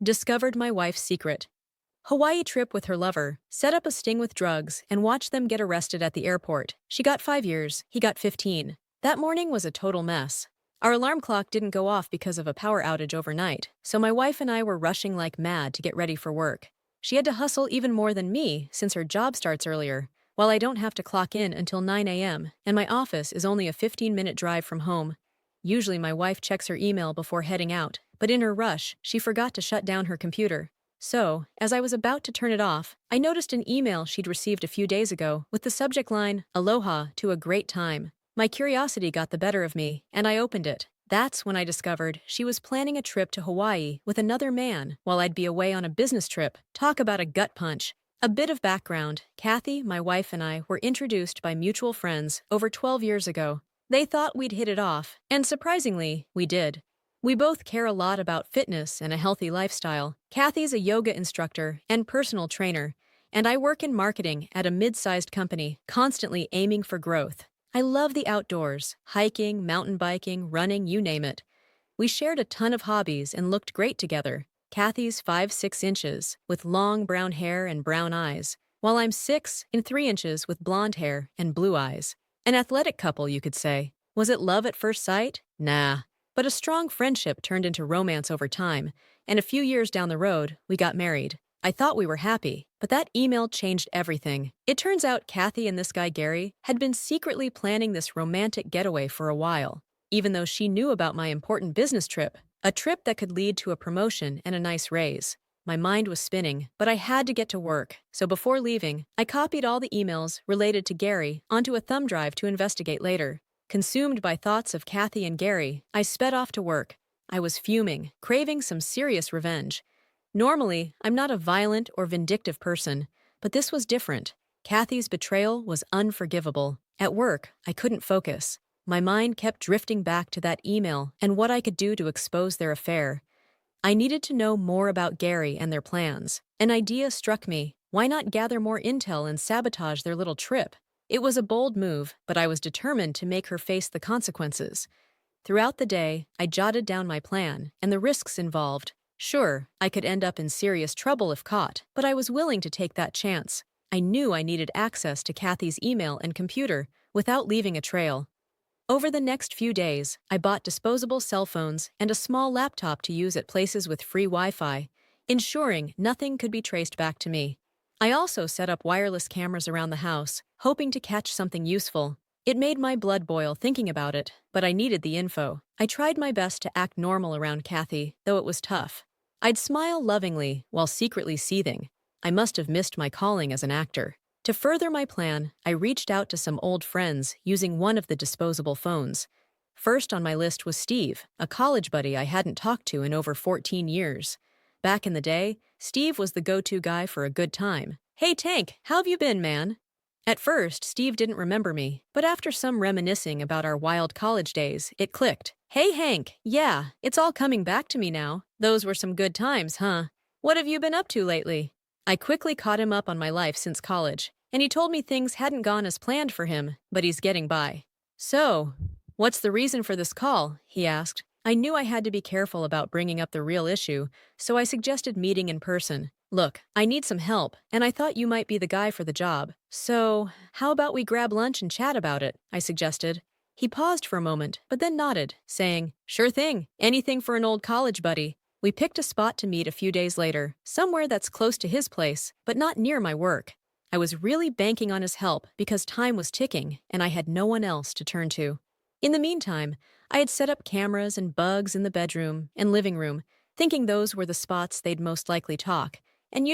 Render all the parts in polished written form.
Discovered my wife's secret. Hawaii trip with her lover, set up a sting with drugs, and watched them get arrested at the airport. She got 5 years, he got 15. That morning was a total mess. Our alarm clock didn't go off because of a power outage overnight, so my wife and I were rushing like mad to get ready for work. She had to hustle even more than me since her job starts earlier, while I don't have to clock in until 9 a.m., and my office is only a 15-minute drive from home. Usually my wife checks her email before heading out, but in her rush, she forgot to shut down her computer. So, as I was about to turn it off, I noticed an email she'd received a few days ago with the subject line, "Aloha to a great time." My curiosity got the better of me, and I opened it. That's when I discovered she was planning a trip to Hawaii with another man while I'd be away on a business trip. Talk about a gut punch. A bit of background. Kathy, my wife, and I were introduced by mutual friends over 12 years ago. They thought we'd hit it off, and surprisingly, we did. We both care a lot about fitness and a healthy lifestyle. Kathy's a yoga instructor and personal trainer, and I work in marketing at a mid-sized company, constantly aiming for growth. I love the outdoors, hiking, mountain biking, running, you name it. We shared a ton of hobbies and looked great together. Kathy's 5'6" with long brown hair and brown eyes, while I'm 6'3" with blonde hair and blue eyes. An athletic couple, you could say. Was it love at first sight? Nah. But a strong friendship turned into romance over time, and a few years down the road, we got married. I thought we were happy, but that email changed everything. It turns out Kathy and this guy Gary had been secretly planning this romantic getaway for a while, even though she knew about my important business trip, a trip that could lead to a promotion and a nice raise. My mind was spinning, but I had to get to work, so before leaving, I copied all the emails related to Gary onto a thumb drive to investigate later. Consumed by thoughts of Kathy and Gary, I sped off to work. I was fuming, craving some serious revenge. Normally, I'm not a violent or vindictive person, but this was different. Kathy's betrayal was unforgivable. At work, I couldn't focus. My mind kept drifting back to that email and what I could do to expose their affair. I needed to know more about Gary and their plans. An idea struck me. Why not gather more intel and sabotage their little trip? It was a bold move, but I was determined to make her face the consequences. Throughout the day, I jotted down my plan and the risks involved. Sure, I could end up in serious trouble if caught, but I was willing to take that chance. I knew I needed access to Kathy's email and computer without leaving a trail. Over the next few days, I bought disposable cell phones and a small laptop to use at places with free Wi-Fi, ensuring nothing could be traced back to me. I also set up wireless cameras around the house, hoping to catch something useful. It made my blood boil thinking about it, but I needed the info. I tried my best to act normal around Kathy, though it was tough. I'd smile lovingly while secretly seething. I must have missed my calling as an actor. To further my plan, I reached out to some old friends using one of the disposable phones. First on my list was Steve, a college buddy I hadn't talked to in over 14 years. Back in the day, Steve was the go-to guy for a good time. "Hey Tank, how have you been, man?" At first, Steve didn't remember me, but after some reminiscing about our wild college days, it clicked. "Hey Hank, yeah, it's all coming back to me now. Those were some good times, huh? What have you been up to lately?" I quickly caught him up on my life since college, and he told me things hadn't gone as planned for him, but he's getting by. "So, what's the reason for this call?" he asked. I knew I had to be careful about bringing up the real issue, so I suggested meeting in person. "Look, I need some help, and I thought you might be the guy for the job. So, how about we grab lunch and chat about it?" I suggested. He paused for a moment, but then nodded, saying, "Sure thing, anything for an old college buddy." We picked a spot to meet a few days later, somewhere that's close to his place, but not near my work. I was really banking on his help because time was ticking, and I had no one else to turn to. In the meantime, I had set up cameras and bugs in the bedroom and living room, thinking those were the spots they'd most likely talk, and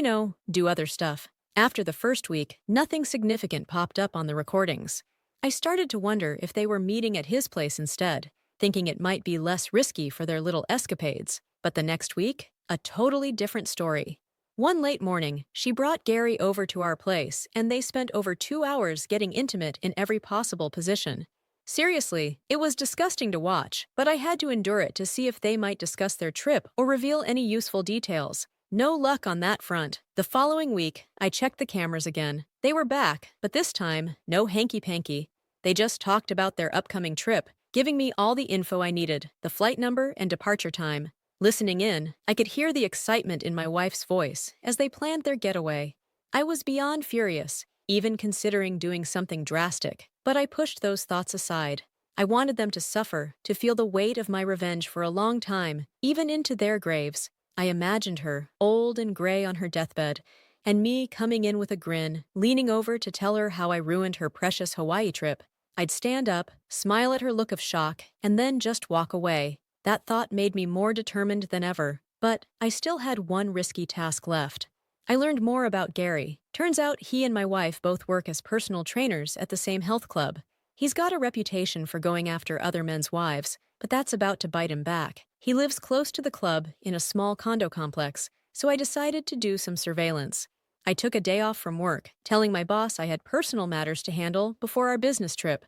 do other stuff. After the first week, nothing significant popped up on the recordings. I started to wonder if they were meeting at his place instead, thinking it might be less risky for their little escapades. But the next week, a totally different story. One late morning, she brought Gary over to our place, and they spent over 2 hours getting intimate in every possible position. Seriously, it was disgusting to watch, but I had to endure it to see if they might discuss their trip or reveal any useful details. No luck on that front. The following week, I checked the cameras again. They were back, but this time, no hanky-panky. They just talked about their upcoming trip, giving me all the info I needed, the flight number and departure time. Listening in, I could hear the excitement in my wife's voice as they planned their getaway. I was beyond furious, even considering doing something drastic, but I pushed those thoughts aside. I wanted them to suffer, to feel the weight of my revenge for a long time, even into their graves. I imagined her, old and gray on her deathbed, and me coming in with a grin, leaning over to tell her how I ruined her precious Hawaii trip. I'd stand up, smile at her look of shock, and then just walk away. That thought made me more determined than ever, but I still had one risky task left. I learned more about Gary. Turns out he and my wife both work as personal trainers at the same health club. He's got a reputation for going after other men's wives, but that's about to bite him back. He lives close to the club in a small condo complex, so I decided to do some surveillance. I took a day off from work, telling my boss I had personal matters to handle before our business trip.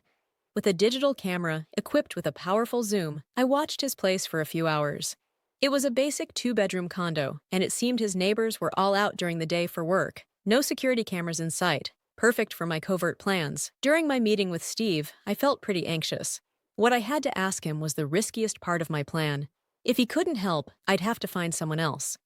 With a digital camera equipped with a powerful zoom, I watched his place for a few hours. It was a basic two-bedroom condo, and it seemed his neighbors were all out during the day for work. No security cameras in sight. Perfect for my covert plans. During my meeting with Steve, I felt pretty anxious. What I had to ask him was the riskiest part of my plan. If he couldn't help, I'd have to find someone else.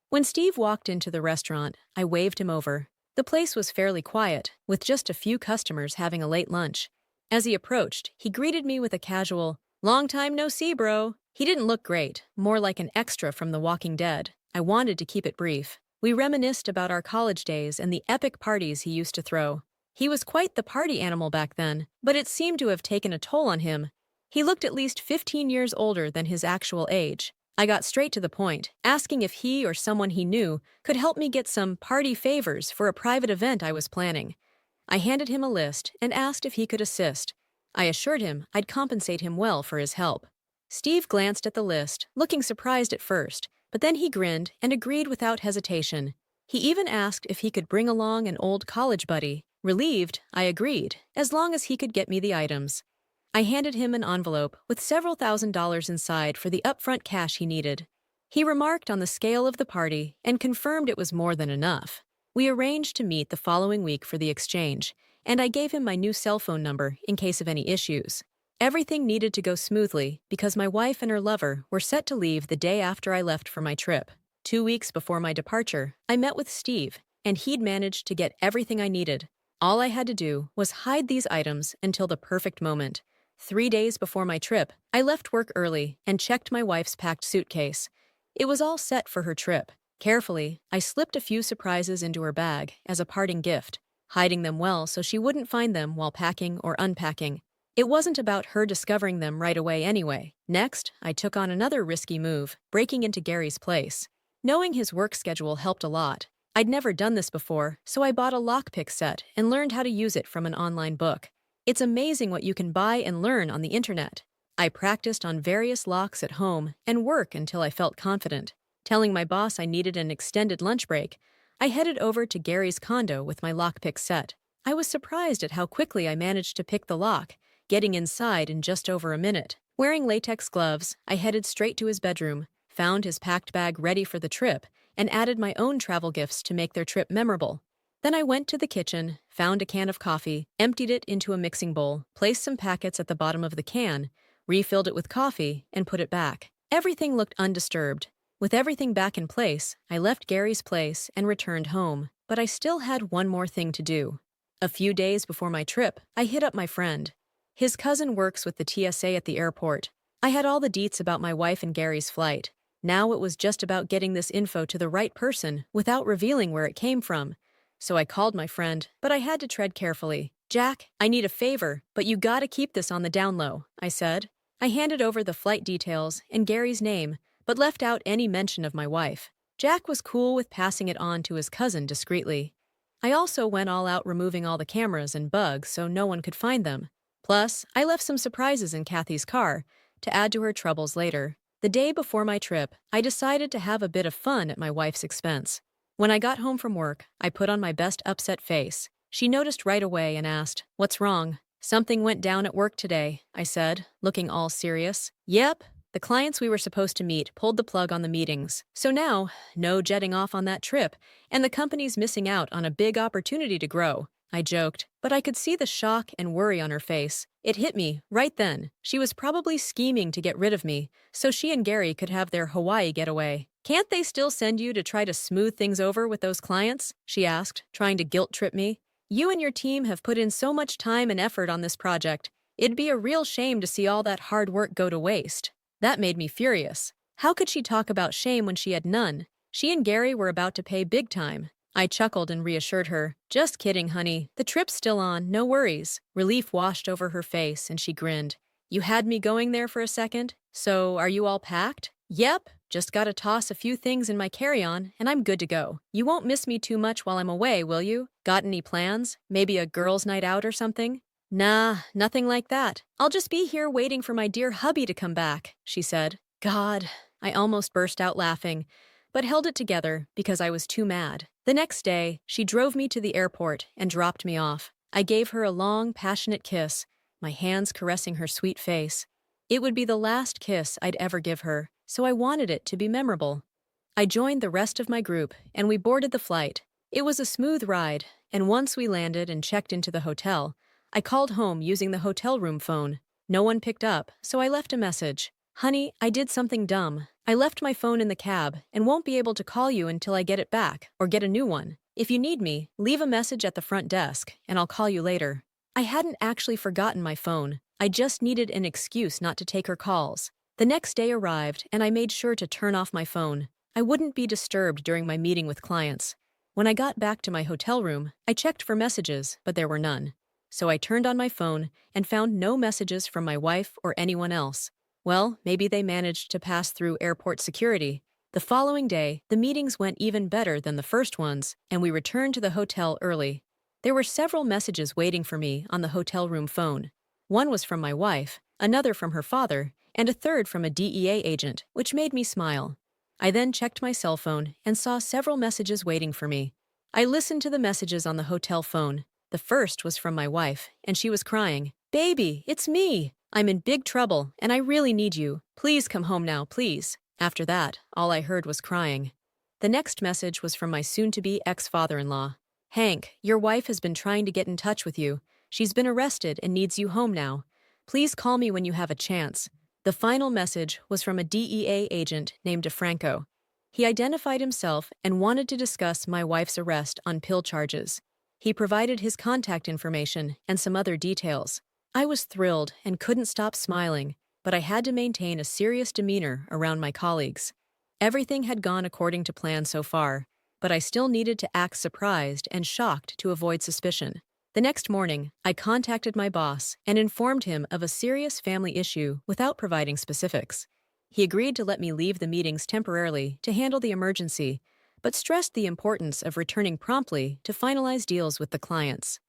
When Steve walked into the restaurant, I waved him over. The place was fairly quiet, with just a few customers having a late lunch. As he approached, he greeted me with a casual, "Long time no see, bro." He didn't look great, more like an extra from The Walking Dead. I wanted to keep it brief. We reminisced about our college days and the epic parties he used to throw. He was quite the party animal back then, but it seemed to have taken a toll on him. He looked at least 15 years older than his actual age. I got straight to the point, asking if he or someone he knew could help me get some party favors for a private event I was planning. I handed him a list and asked if he could assist. I assured him I'd compensate him well for his help. Steve glanced at the list, looking surprised at first, but then he grinned and agreed without hesitation. He even asked if he could bring along an old college buddy. Relieved, I agreed, as long as he could get me the items. I handed him an envelope with several $1,000s inside for the upfront cash he needed. He remarked on the scale of the party and confirmed it was more than enough. We arranged to meet the following week for the exchange, and I gave him my new cell phone number in case of any issues. Everything needed to go smoothly because my wife and her lover were set to leave the day after I left for my trip. 2 weeks before my departure, I met with Steve, and he'd managed to get everything I needed. All I had to do was hide these items until the perfect moment. 3 days before my trip, I left work early and checked my wife's packed suitcase. It was all set for her trip. Carefully, I slipped a few surprises into her bag as a parting gift, hiding them well so she wouldn't find them while packing or unpacking. It wasn't about her discovering them right away anyway. Next, I took on another risky move, breaking into Gary's place. Knowing his work schedule helped a lot. I'd never done this before, so I bought a lockpick set and learned how to use it from an online book. It's amazing what you can buy and learn on the internet. I practiced on various locks at home and work until I felt confident. Telling my boss I needed an extended lunch break, I headed over to Gary's condo with my lockpick set. I was surprised at how quickly I managed to pick the lock, getting inside in just over a minute. Wearing latex gloves, I headed straight to his bedroom, found his packed bag ready for the trip, and added my own travel gifts to make their trip memorable. Then I went to the kitchen, found a can of coffee, emptied it into a mixing bowl, placed some packets at the bottom of the can, refilled it with coffee, and put it back. Everything looked undisturbed. With everything back in place, I left Gary's place and returned home, but I still had one more thing to do. A few days before my trip, I hit up my friend. His cousin works with the TSA at the airport. I had all the deets about my wife and Gary's flight. Now it was just about getting this info to the right person without revealing where it came from. So I called my friend, but I had to tread carefully. "Jack, I need a favor, but you gotta keep this on the down low," I said. I handed over the flight details and Gary's name, but left out any mention of my wife. Jack was cool with passing it on to his cousin discreetly. I also went all out removing all the cameras and bugs so no one could find them. Plus, I left some surprises in Kathy's car to add to her troubles later. The day before my trip, I decided to have a bit of fun at my wife's expense. When I got home from work, I put on my best upset face. She noticed right away and asked, "What's wrong?" "Something went down at work today," I said, looking all serious. "Yep. The clients we were supposed to meet pulled the plug on the meetings. So now, no jetting off on that trip, and the company's missing out on a big opportunity to grow." I joked, but I could see the shock and worry on her face. It hit me, right then. She was probably scheming to get rid of me, so she and Gary could have their Hawaii getaway. Can't they still send you to try to smooth things over with those clients? She asked, trying to guilt trip me. You and your team have put in so much time and effort on this project. It'd be a real shame to see all that hard work go to waste. That made me furious. How could she talk about shame when she had none? She and Gary were about to pay big time. I chuckled and reassured her. Just kidding, honey. The trip's still on, no worries. Relief washed over her face, and she grinned. You had me going there for a second? So, are you all packed? Yep. Just gotta toss a few things in my carry-on, and I'm good to go. You won't miss me too much while I'm away, will you? Got any plans? Maybe a girls' night out or something? Nah, nothing like that. I'll just be here waiting for my dear hubby to come back, she said. God, I almost burst out laughing, but held it together because I was too mad. The next day, she drove me to the airport and dropped me off. I gave her a long, passionate kiss, my hands caressing her sweet face. It would be the last kiss I'd ever give her, so I wanted it to be memorable. I joined the rest of my group, and we boarded the flight. It was a smooth ride, and once we landed and checked into the hotel, I called home using the hotel room phone. No one picked up, so I left a message. Honey, I did something dumb. I left my phone in the cab and won't be able to call you until I get it back or get a new one. If you need me, leave a message at the front desk and I'll call you later. I hadn't actually forgotten my phone. I just needed an excuse not to take her calls. The next day arrived and I made sure to turn off my phone. I wouldn't be disturbed during my meeting with clients. When I got back to my hotel room, I checked for messages, but there were none. So I turned on my phone and found no messages from my wife or anyone else. Well, maybe they managed to pass through airport security. The following day, the meetings went even better than the first ones, and we returned to the hotel early. There were several messages waiting for me on the hotel room phone. One was from my wife, another from her father, and a third from a DEA agent, which made me smile. I then checked my cell phone and saw several messages waiting for me. I listened to the messages on the hotel phone. The first was from my wife, and she was crying. Baby, it's me. I'm in big trouble, and I really need you. Please come home now, please. After that, all I heard was crying. The next message was from my soon-to-be ex-father-in-law. Hank, your wife has been trying to get in touch with you. She's been arrested and needs you home now. Please call me when you have a chance. The final message was from a DEA agent named DeFranco. He identified himself and wanted to discuss my wife's arrest on pill charges. He provided his contact information and some other details. I was thrilled and couldn't stop smiling, but I had to maintain a serious demeanor around my colleagues. Everything had gone according to plan so far, but I still needed to act surprised and shocked to avoid suspicion. The next morning, I contacted my boss and informed him of a serious family issue without providing specifics. He agreed to let me leave the meetings temporarily to handle the emergency, but stressed the importance of returning promptly to finalize deals with the clients.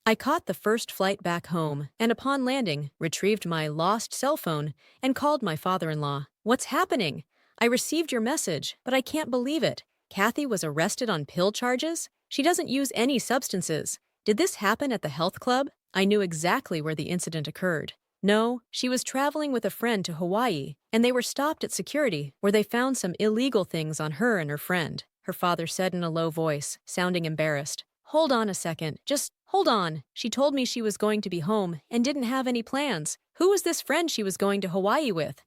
I caught the first flight back home and upon landing, retrieved my lost cell phone and called my father-in-law. What's happening? I received your message, but I can't believe it. Kathy was arrested on pill charges? She doesn't use any substances. Did this happen at the health club? I knew exactly where the incident occurred. No, she was traveling with a friend to Hawaii, and they were stopped at security, where they found some illegal things on her and her friend, her father said in a low voice, sounding embarrassed. Hold on a second. Just hold on. She told me she was going to be home and didn't have any plans. Who was this friend she was going to Hawaii with?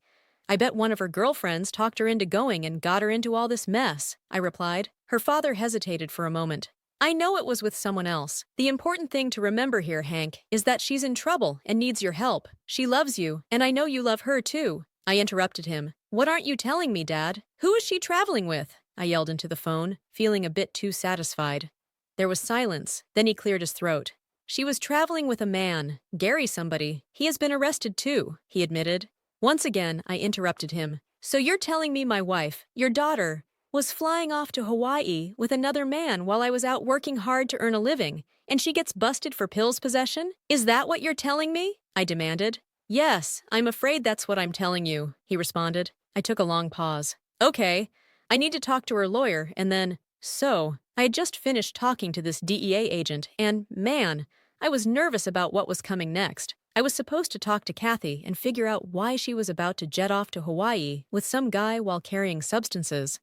I bet one of her girlfriends talked her into going and got her into all this mess, I replied. Her father hesitated for a moment. I know it was with someone else. The important thing to remember here, Hank, is that she's in trouble and needs your help. She loves you, and I know you love her too. I interrupted him. What aren't you telling me, Dad? Who is she traveling with? I yelled into the phone, feeling a bit too satisfied. There was silence. Then he cleared his throat. She was traveling with a man, Gary somebody. He has been arrested too, he admitted. Once again, I interrupted him. So you're telling me my wife, your daughter, was flying off to Hawaii with another man while I was out working hard to earn a living, and she gets busted for pills possession? Is that what you're telling me? I demanded. Yes, I'm afraid that's what I'm telling you, he responded. I took a long pause. Okay, I need to talk to her lawyer, and then... So, I had just finished talking to this DEA agent, and, man, I was nervous about what was coming next. I was supposed to talk to Kathy and figure out why she was about to jet off to Hawaii with some guy while carrying substances.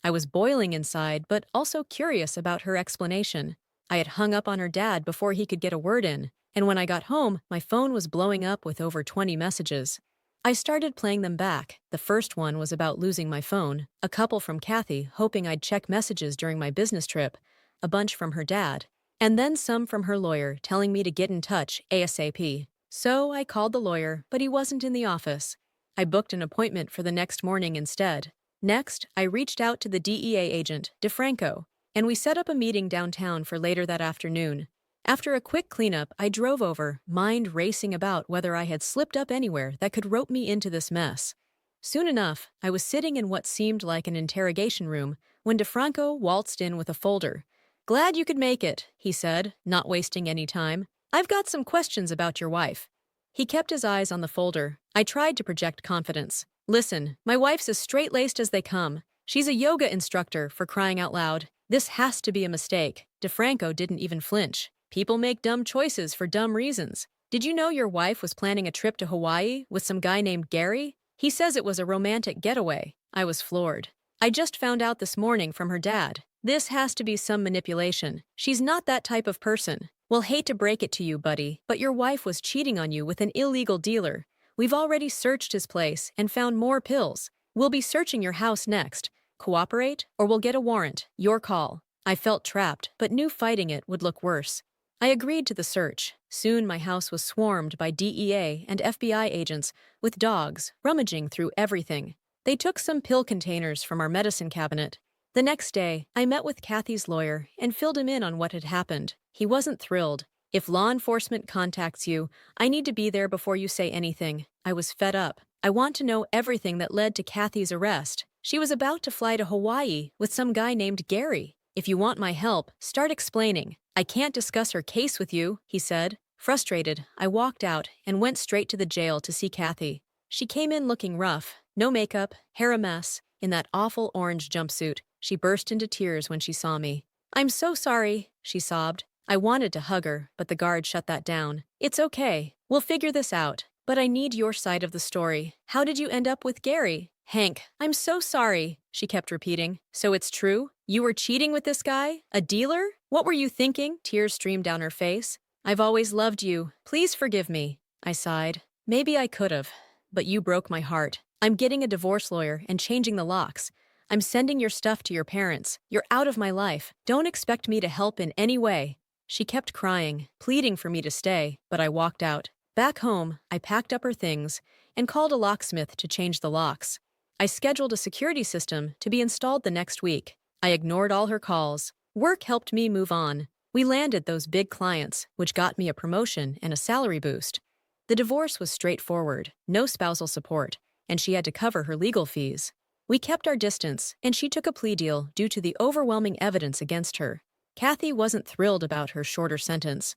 I was boiling inside, but also curious about her explanation. I had hung up on her dad before he could get a word in, And when I got home, my phone was blowing up with over 20 messages. I started playing them back. The first one was about losing my phone, a couple from Kathy hoping I'd check messages during my business trip, a bunch from her dad, and then some from her lawyer telling me to get in touch ASAP. So I called the lawyer, but he wasn't in the office. I booked an appointment for the next morning instead. Next, I reached out to the DEA agent, DeFranco, and we set up a meeting downtown for later that afternoon. After a quick cleanup, I drove over, mind racing about whether I had slipped up anywhere that could rope me into this mess. Soon enough, I was sitting in what seemed like an interrogation room when DeFranco waltzed in with a folder. "Glad you could make it," he said, not wasting any time. "I've got some questions about your wife." He kept his eyes on the folder. I tried to project confidence. "Listen, my wife's as straight-laced as they come. She's a yoga instructor, for crying out loud. This has to be a mistake." DeFranco didn't even flinch. "People make dumb choices for dumb reasons. Did you know your wife was planning a trip to Hawaii with some guy named Gary? He says it was a romantic getaway." I was floored. "I just found out this morning from her dad. This has to be some manipulation. She's not that type of person." "Well, hate to break it to you, buddy, but your wife was cheating on you with an illegal dealer. We've already searched his place and found more pills. We'll be searching your house next. Cooperate, or we'll get a warrant. Your call." I felt trapped, but knew fighting it would look worse. I agreed to the search. Soon my house was swarmed by DEA and FBI agents with dogs rummaging through everything. They took some pill containers from our medicine cabinet. The next day, I met with Kathy's lawyer and filled him in on what had happened. He wasn't thrilled. "If law enforcement contacts you, I need to be there before you say anything." I was fed up. "I want to know everything that led to Kathy's arrest. She was about to fly to Hawaii with some guy named Gary. If you want my help, start explaining." "I can't discuss her case with you," he said. Frustrated, I walked out and went straight to the jail to see Kathy. She came in looking rough, no makeup, hair a mess, in that awful orange jumpsuit. She burst into tears when she saw me. "I'm so sorry," she sobbed. I wanted to hug her, but the guard shut that down. "It's okay. We'll figure this out. But I need your side of the story. How did you end up with Gary?" "Hank, I'm so sorry," she kept repeating. "So it's true? You were cheating with this guy? A dealer? What were you thinking?" Tears streamed down her face. "I've always loved you. Please forgive me." I sighed. "Maybe I could've, but you broke my heart. I'm getting a divorce lawyer and changing the locks. I'm sending your stuff to your parents. You're out of my life. Don't expect me to help in any way." She kept crying, pleading for me to stay, but I walked out. Back home, I packed up her things and called a locksmith to change the locks. I scheduled a security system to be installed the next week. I ignored all her calls. Work helped me move on. We landed those big clients, which got me a promotion and a salary boost. The divorce was straightforward, no spousal support, and she had to cover her legal fees. We kept our distance, and she took a plea deal due to the overwhelming evidence against her. Kathy wasn't thrilled about her shorter sentence.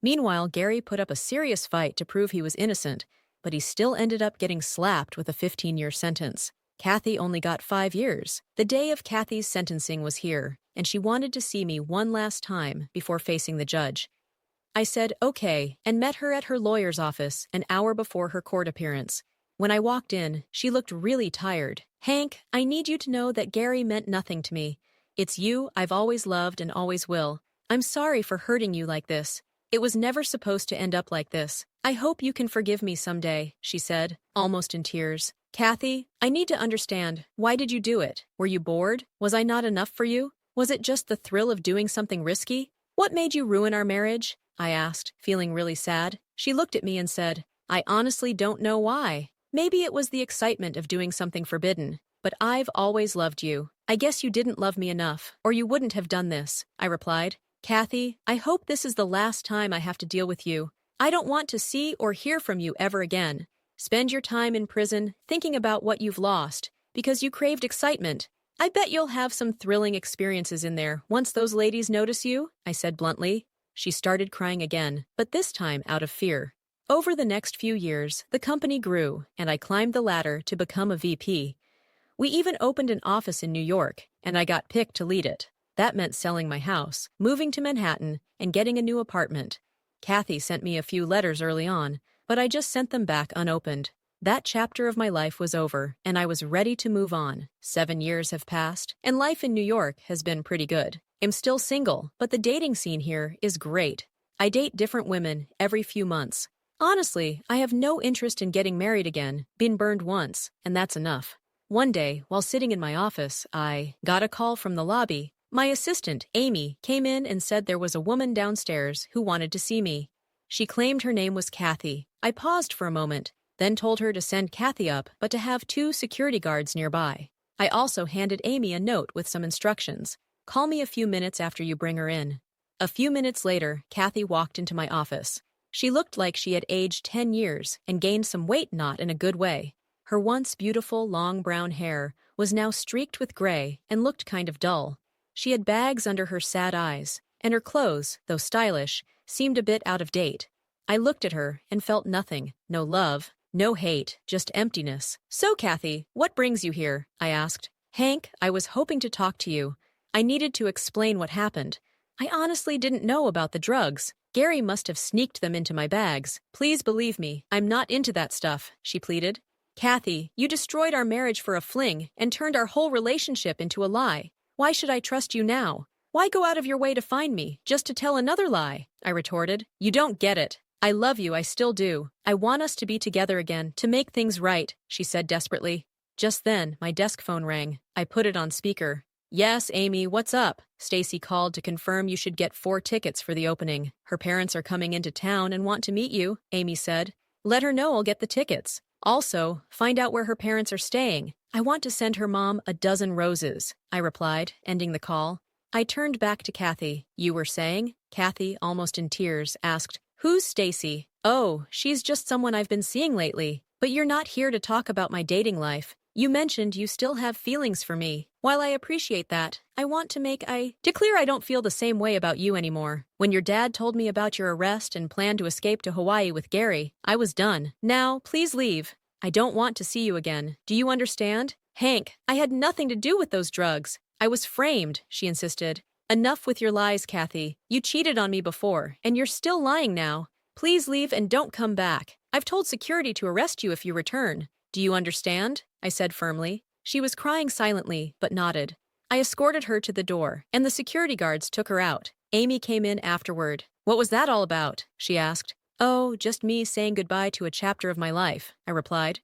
Meanwhile, Gary put up a serious fight to prove he was innocent, but he still ended up getting slapped with a 15-year sentence. Kathy only got 5 years. The day of Kathy's sentencing was here, and she wanted to see me one last time before facing the judge. I said okay and met her at her lawyer's office an hour before her court appearance. When I walked in, she looked really tired. "Hank, I need you to know that Gary meant nothing to me. It's you I've always loved and always will. I'm sorry for hurting you like this. It was never supposed to end up like this. I hope you can forgive me someday," she said, almost in tears. "Kathy, I need to understand. Why did you do it? Were you bored? Was I not enough for you? Was it just the thrill of doing something risky? What made you ruin our marriage?" I asked, feeling really sad. She looked at me and said, "I honestly don't know why. Maybe it was the excitement of doing something forbidden. But I've always loved you. I guess you didn't love me enough, or you wouldn't have done this," I replied. "Kathy, I hope this is the last time I have to deal with you. I don't want to see or hear from you ever again. Spend your time in prison thinking about what you've lost, because you craved excitement. I bet you'll have some thrilling experiences in there once those ladies notice you," I said bluntly. She started crying again, but this time out of fear. Over the next few years, the company grew, and I climbed the ladder to become a VP. We even opened an office in New York, and I got picked to lead it. That meant selling my house, moving to Manhattan, and getting a new apartment. Kathy sent me a few letters early on, but I just sent them back unopened. That chapter of my life was over, and I was ready to move on. 7 years have passed, and life in New York has been pretty good. I'm still single, but the dating scene here is great. I date different women every few months. Honestly, I have no interest in getting married again, been burned once, and that's enough. One day, while sitting in my office, I got a call from the lobby. My assistant, Amy, came in and said there was a woman downstairs who wanted to see me. She claimed her name was Kathy. I paused for a moment, then told her to send Kathy up but to have 2 security guards nearby. I also handed Amy a note with some instructions. Call me a few minutes after you bring her in. A few minutes later, Kathy walked into my office. She looked like she had aged 10 years and gained some weight, not in a good way. Her once beautiful long brown hair was now streaked with gray and looked kind of dull. She had bags under her sad eyes, and her clothes, though stylish, seemed a bit out of date. I looked at her and felt nothing, no love, no hate, just emptiness. "So, Kathy, what brings you here?" I asked. "Hank, I was hoping to talk to you. I needed to explain what happened. I honestly didn't know about the drugs. Gary must have sneaked them into my bags. Please believe me, I'm not into that stuff," she pleaded. "Kathy, you destroyed our marriage for a fling and turned our whole relationship into a lie. Why should I trust you now? Why go out of your way to find me, just to tell another lie?" I retorted. "You don't get it. I love you, I still do. I want us to be together again, to make things right," she said desperately. Just then, my desk phone rang. I put it on speaker. "Yes, Amy, what's up?" Stacy called to confirm you should get 4 tickets for the opening. "Her parents are coming into town and want to meet you," Amy said. "Let her know I'll get the tickets. Also, find out where her parents are staying. I want to send her mom a dozen roses," I replied, ending the call. I turned back to Kathy. "You were saying?" Kathy, almost in tears, asked, "Who's Stacy?" "Oh, she's just someone I've been seeing lately. But you're not here to talk about my dating life. You mentioned you still have feelings for me. While I appreciate that, I declare I don't feel the same way about you anymore. When your dad told me about your arrest and plan to escape to Hawaii with Gary, I was done. Now, please leave. I don't want to see you again. Do you understand?" "Hank, I had nothing to do with those drugs. I was framed," she insisted. "Enough with your lies, Kathy. You cheated on me before, and you're still lying now. Please leave and don't come back. I've told security to arrest you if you return. Do you understand?" I said firmly. She was crying silently, but nodded. I escorted her to the door, and the security guards took her out. Amy came in afterward. "What was that all about?" she asked. "Oh, just me saying goodbye to a chapter of my life," I replied.